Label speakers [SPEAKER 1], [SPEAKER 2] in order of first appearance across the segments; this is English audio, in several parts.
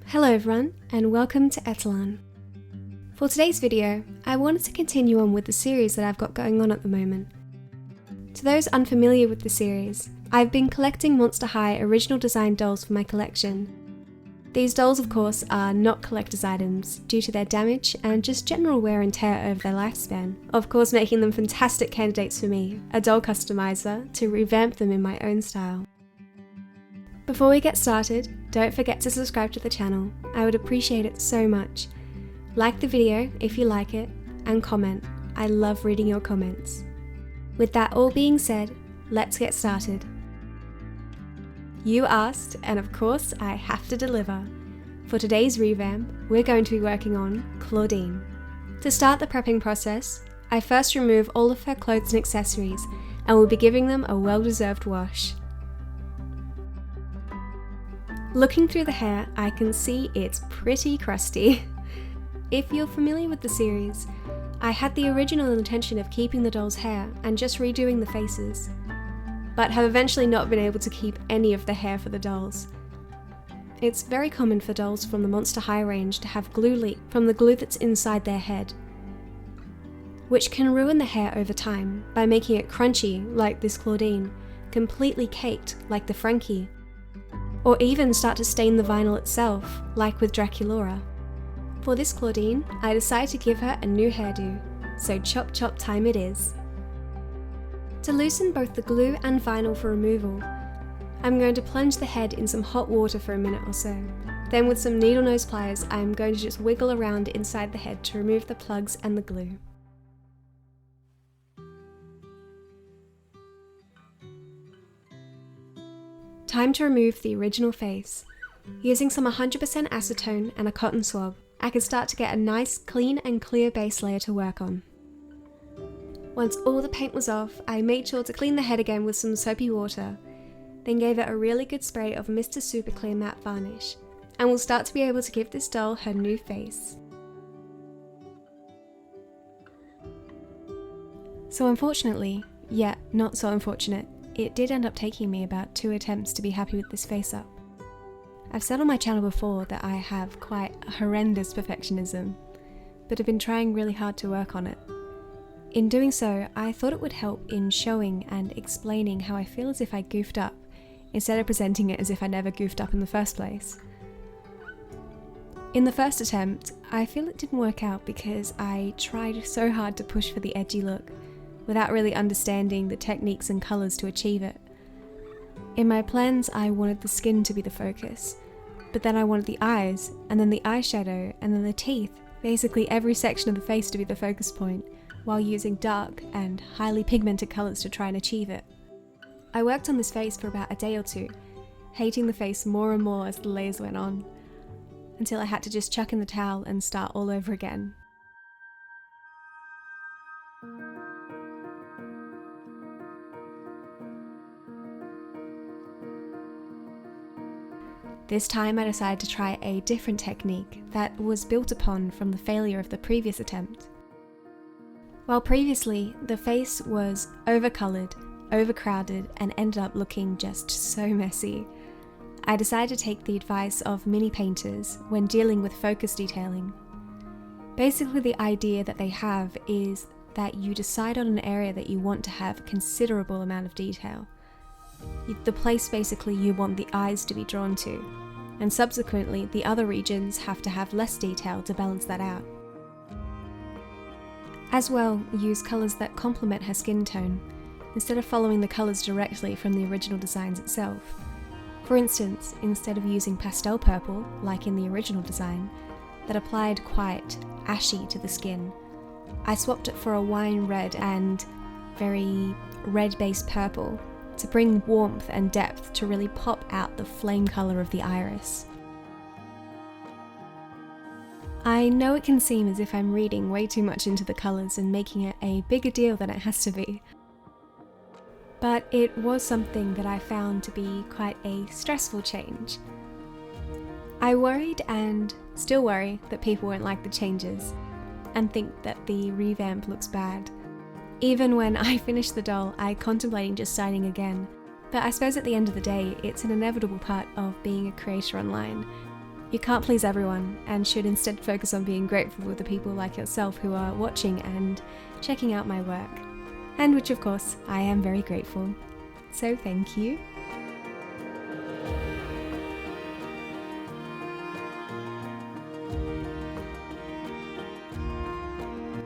[SPEAKER 1] Hello everyone, and welcome to Etellan. For today's video, I wanted to continue on with the series that I've got going on at the moment. To those unfamiliar with the series, I've been collecting Monster High original design dolls for my collection. These dolls, of course, are not collector's items due to their damage and just general wear and tear over their lifespan, of course making them fantastic candidates for me, a doll customizer, to revamp them in my own style. Before we get started, don't forget to subscribe to the channel, I would appreciate it so much. Like the video if you like it, and comment, I love reading your comments. With that all being said, let's get started. You asked, and of course I have to deliver. For today's revamp, we're going to be working on CLAWDEEN. To start the prepping process, I first remove all of her clothes and accessories, and will be giving them a well-deserved wash. Looking through the hair, I can see it's pretty crusty. If you're familiar with the series, I had the original intention of keeping the doll's hair and just redoing the faces, but have eventually not been able to keep any of the hair for the dolls. It's very common for dolls from the Monster High range to have glue leak from the glue that's inside their head, which can ruin the hair over time by making it crunchy like this CLAWDEEN, completely caked like the Frankie, or even start to stain the vinyl itself, like with Draculaura. For this CLAWDEEN, I decided to give her a new hairdo, so chop chop time it is. To loosen both the glue and vinyl for removal, I'm going to plunge the head in some hot water for a minute or so. Then with some needle nose pliers, I'm going to just wiggle around inside the head to remove the plugs and the glue. Time to remove the original face. Using some 100% acetone and a cotton swab, I can start to get a nice clean and clear base layer to work on. Once all the paint was off, I made sure to clean the head again with some soapy water, then gave it a really good spray of Mr. Super Clear Matte Varnish, and will start to be able to give this doll her new face. So unfortunately, yet not so unfortunate, it did end up taking me about 2 attempts to be happy with this face up. I've said on my channel before that I have quite a horrendous perfectionism, but have been trying really hard to work on it. In doing so, I thought it would help in showing and explaining how I feel as if I goofed up, instead of presenting it as if I never goofed up in the first place. In the first attempt, I feel it didn't work out because I tried so hard to push for the edgy look, without really understanding the techniques and colours to achieve it. In my plans, I wanted the skin to be the focus, but then I wanted the eyes, and then the eyeshadow, and then the teeth, basically every section of the face to be the focus point, while using dark and highly pigmented colours to try and achieve it. I worked on this face for about a day or two, hating the face more and more as the layers went on, until I had to just chuck in the towel and start all over again. This time I decided to try a different technique that was built upon from the failure of the previous attempt. While previously the face was overcoloured, overcrowded, and ended up looking just so messy, I decided to take the advice of mini painters when dealing with focus detailing. Basically the idea that they have is that you decide on an area that you want to have a considerable amount of detail. The place basically you want the eyes to be drawn to, and subsequently the other regions have to have less detail to balance that out. As well, use colours that complement her skin tone, instead of following the colours directly from the original designs itself. For instance, instead of using pastel purple, like in the original design, that applied quite ashy to the skin, I swapped it for a wine red and very red-based purple, to bring warmth and depth to really pop out the flame colour of the iris. I know it can seem as if I'm reading way too much into the colours and making it a bigger deal than it has to be, but it was something that I found to be quite a stressful change. I worried and still worry that people won't like the changes and think that the revamp looks bad. Even when I finish the doll, I contemplating just starting again, but I suppose at the end of the day, it's an inevitable part of being a creator online. you can't please everyone and should instead focus on being grateful with the people like yourself who are watching and checking out my work. And which of course I am very grateful. So thank you.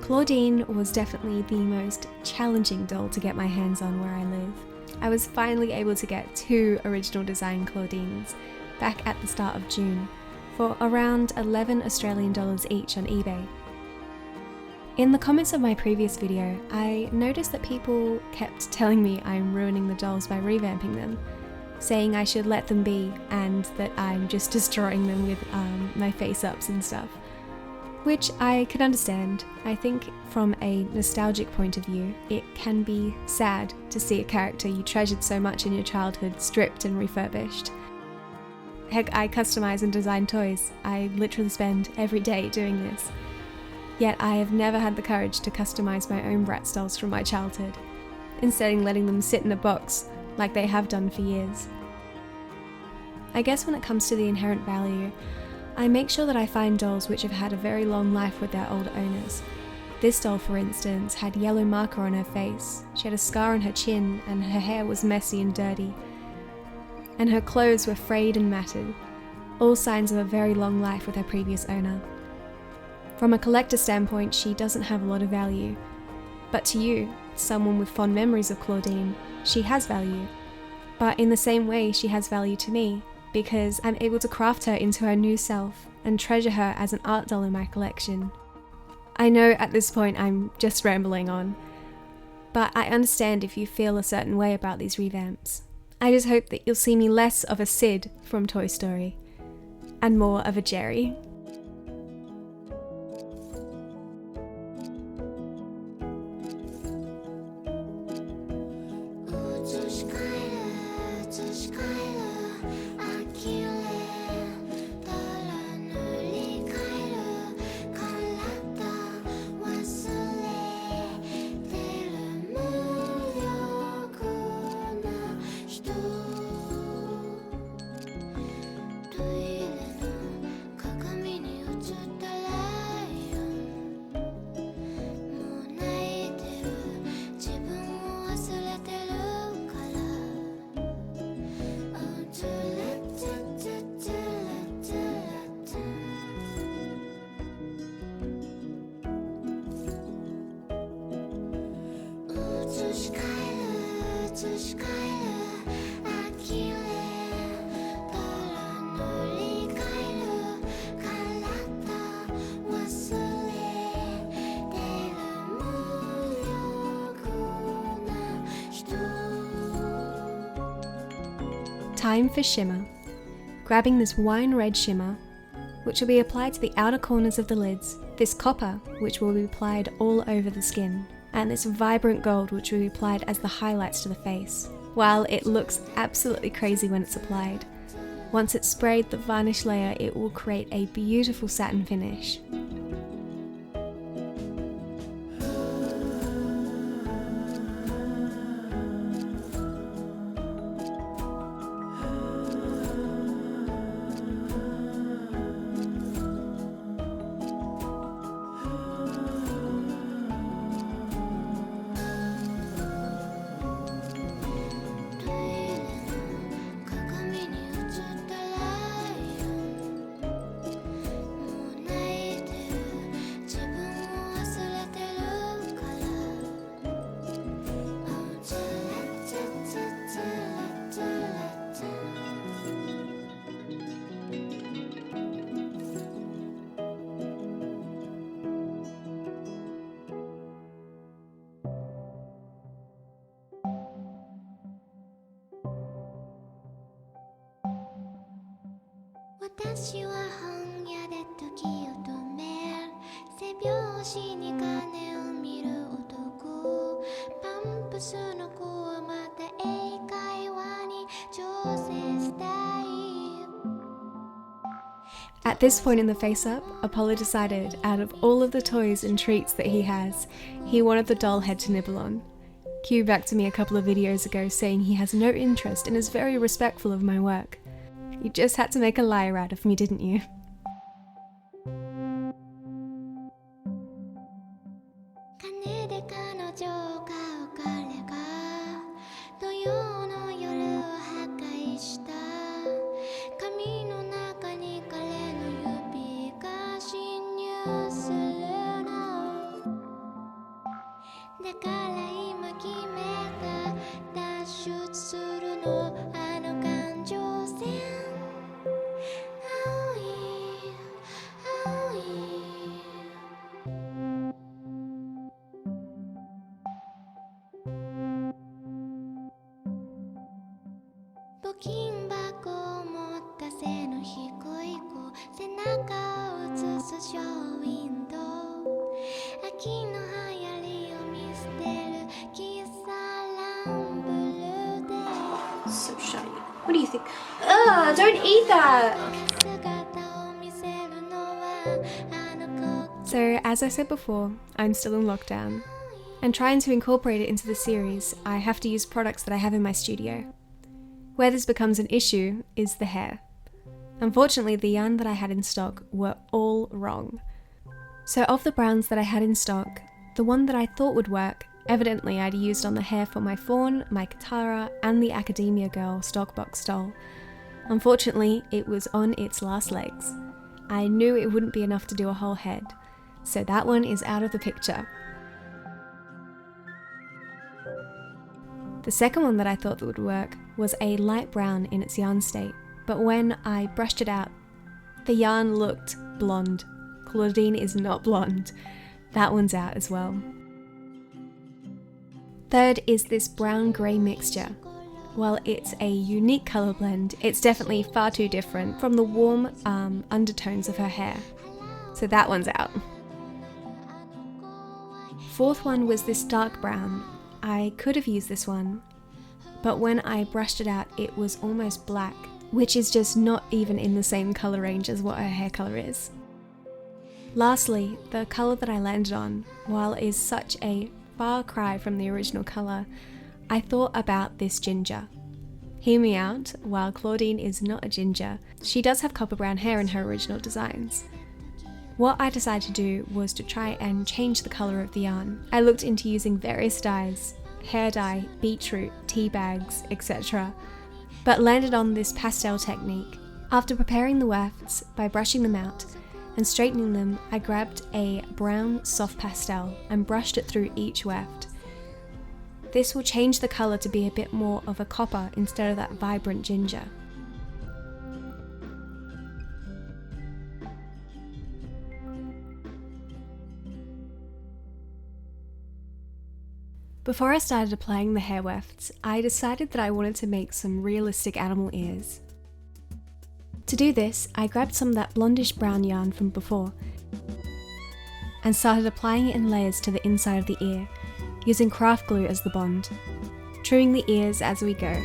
[SPEAKER 1] Claudine was definitely the most challenging doll to get my hands on where I live. I was finally able to get 2 original design Claudines back at the start of June for around 11 Australian dollars each on eBay. In the comments of my previous video, I noticed that people kept telling me I'm ruining the dolls by revamping them, saying I should let them be and that I'm just destroying them with my face-ups and stuff. Which I could understand. I think from a nostalgic point of view, it can be sad to see a character you treasured so much in your childhood stripped and refurbished. Heck, I customize and design toys. I literally spend every day doing this. Yet I have never had the courage to customize my own Bratz dolls from my childhood, instead of letting them sit in a box like they have done for years. I guess when it comes to the inherent value, I make sure that I find dolls which have had a very long life with their old owners. This doll, for instance, had yellow marker on her face, she had a scar on her chin, and her hair was messy and dirty. And her clothes were frayed and matted, all signs of a very long life with her previous owner. From a collector standpoint, she doesn't have a lot of value. But to you, someone with fond memories of Claudine, she has value. But in the same way, she has value to me, because I'm able to craft her into her new self and treasure her as an art doll in my collection. I know at this point I'm just rambling on, but I understand if you feel a certain way about these revamps. I just hope that you'll see me less of a Sid from Toy Story, and more of a Jerry. Time for shimmer. Grabbing this wine red shimmer, which will be applied to the outer corners of the lids, this copper, which will be applied all over the skin, and this vibrant gold, which will be applied as the highlights to the face. While it looks absolutely crazy when it's applied, once it's sprayed the varnish layer, it will create a beautiful satin finish. At this point in the face-up, Apollo decided, out of all of the toys and treats that he has, he wanted the doll head to nibble on. Cue back to me a couple of videos ago saying he has no interest and is very respectful of my work. You just had to make a liar out of me, didn't you? So shiny. What do you think? Ugh, don't eat that! So, as I said before, I'm still in lockdown. And trying to incorporate it into the series, I have to use products that I have in my studio. Where this becomes an issue is the hair. Unfortunately, the yarn that I had in stock were all wrong. So of the browns that I had in stock, the one that I thought would work, evidently I'd used on the hair for my fawn, my Katara, and the Academia Girl Stockbox doll. Unfortunately, it was on its last legs. I knew it wouldn't be enough to do a whole head, so that one is out of the picture. The second one that I thought that would work was a light brown in its yarn state, but when I brushed it out, the yarn looked blonde. CLAWDEEN is not blonde. That one's out as well. Third is this brown-grey mixture. While it's a unique colour blend, it's definitely far too different from the warm undertones of her hair. So that one's out. Fourth one was this dark brown. I could have used this one, but when I brushed it out, it was almost black, which is just not even in the same colour range as what her hair colour is. Lastly, the colour that I landed on, while it is such a far cry from the original colour, I thought about this ginger. Hear me out, while CLAWDEEN is not a ginger, she does have copper brown hair in her original designs. What I decided to do was to try and change the colour of the yarn. I looked into using various dyes, hair dye, beetroot, tea bags, etc., but landed on this pastel technique. After preparing the wefts by brushing them out and straightening them, I grabbed a brown soft pastel and brushed it through each weft. This will change the colour to be a bit more of a copper instead of that vibrant ginger. Before I started applying the hair wefts, I decided that I wanted to make some realistic animal ears. To do this, I grabbed some of that blondish brown yarn from before and started applying it in layers to the inside of the ear, using craft glue as the bond, trimming the ears as we go.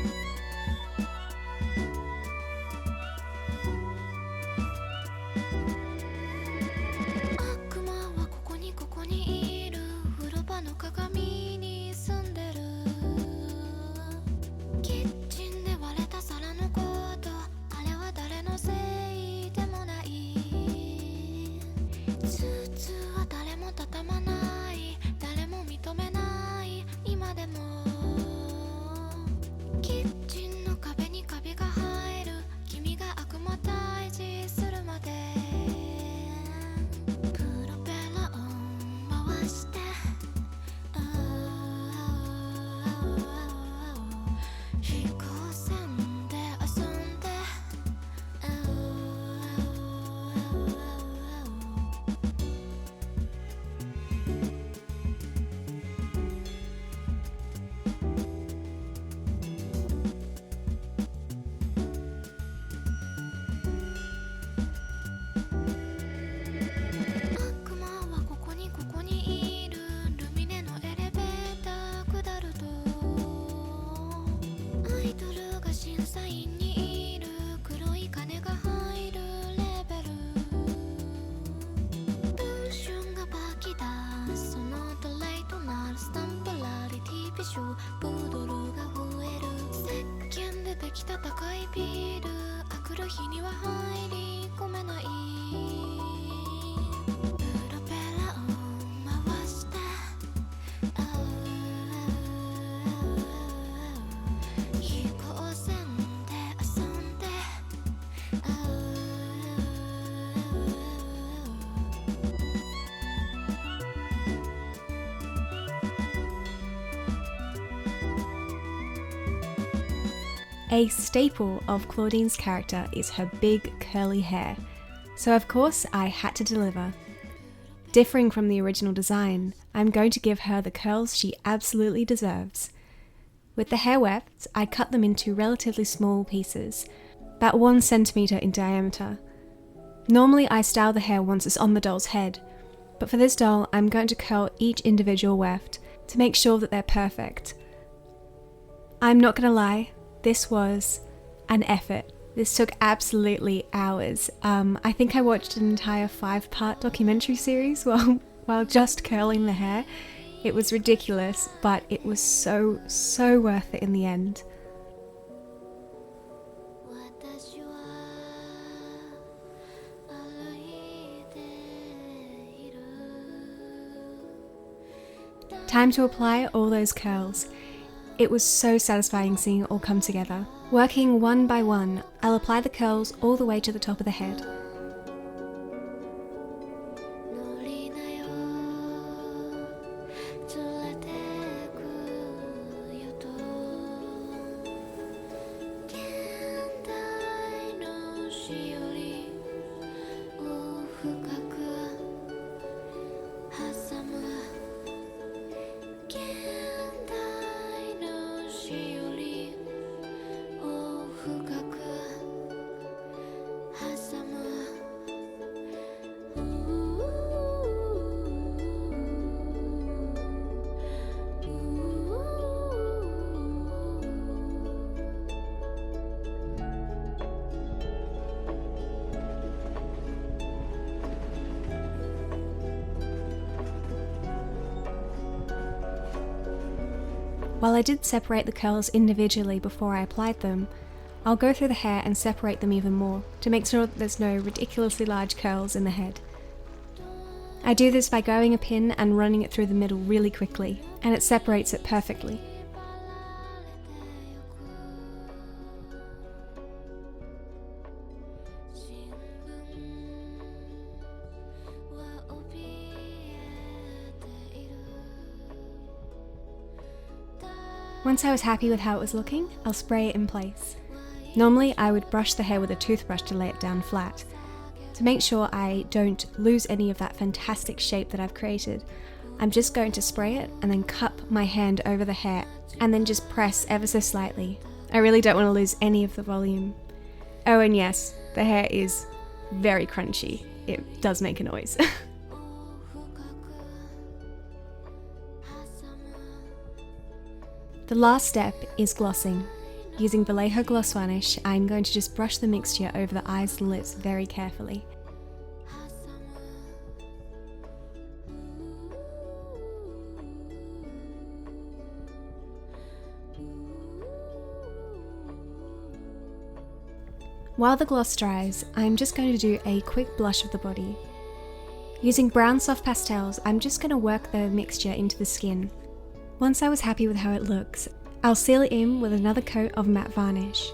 [SPEAKER 1] A staple of CLAWDEEN's character is her big curly hair, so of course I had to deliver. Differing from the original design, I'm going to give her the curls she absolutely deserves. With the hair wefts, I cut them into relatively small pieces, about 1 centimeter in diameter. Normally I style the hair once it's on the doll's head, but for this doll I'm going to curl each individual weft to make sure that they're perfect. I'm not gonna lie, this was an effort. This took absolutely hours. I think I watched an entire 5-part documentary series while just curling the hair. It was ridiculous, but it was so worth it in the end. Time to apply all those curls. It was so satisfying seeing it all come together. Working one by one, I'll apply the curls all the way to the top of the head. While I did separate the curls individually before I applied them, I'll go through the hair and separate them even more to make sure that there's no ridiculously large curls in the head. I do this by grabbing a pin and running it through the middle really quickly, and it separates it perfectly. Once I was happy with how it was looking, I'll spray it in place. Normally I would brush the hair with a toothbrush to lay it down flat. To make sure I don't lose any of that fantastic shape that I've created, I'm just going to spray it and then cup my hand over the hair and then just press ever so slightly. I really don't want to lose any of the volume. Oh, and yes, the hair is very crunchy. It does make a noise. The last step is glossing. Using Vallejo Gloss Varnish, I'm going to just brush the mixture over the eyes and lips very carefully. While the gloss dries, I'm just going to do a quick blush of the body. Using brown soft pastels, I'm just going to work the mixture into the skin. Once I was happy with how it looks, I'll seal it in with another coat of matte varnish.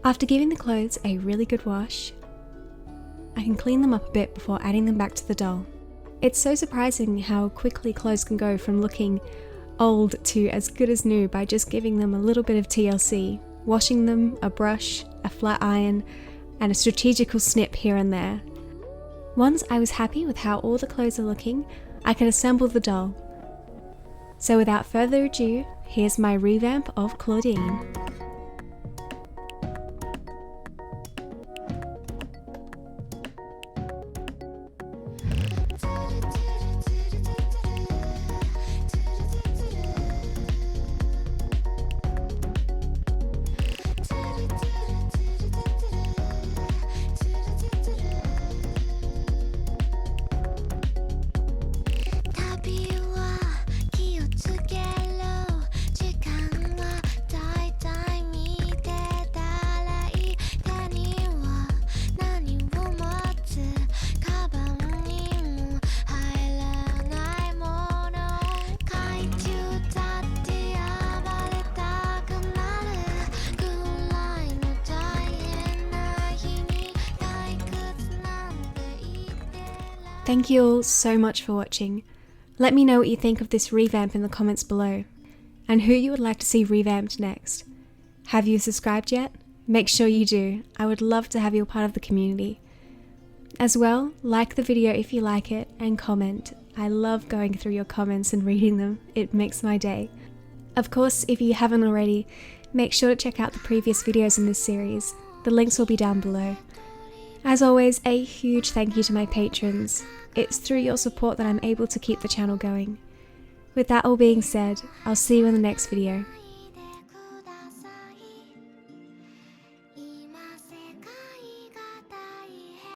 [SPEAKER 1] After giving the clothes a really good wash, I can clean them up a bit before adding them back to the doll. It's so surprising how quickly clothes can go from looking old to as good as new by just giving them a little bit of TLC, washing them, a brush, a flat iron, and a strategical snip here and there. Once I was happy with how all the clothes are looking, I can assemble the doll. So without further ado, here's my revamp of CLAWDEEN. Thank you all so much for watching. Let me know what you think of this revamp in the comments below, and who you would like to see revamped next. Have you subscribed yet? Make sure you do. I would love to have you a part of the community. As well, like the video if you like it, and comment. I love going through your comments and reading them. It makes my day. Of course, if you haven't already, make sure to check out the previous videos in this series. The links will be down below. As always, a huge thank you to my patrons. It's through your support that I'm able to keep the channel going. With that all being said, I'll see you in the next video.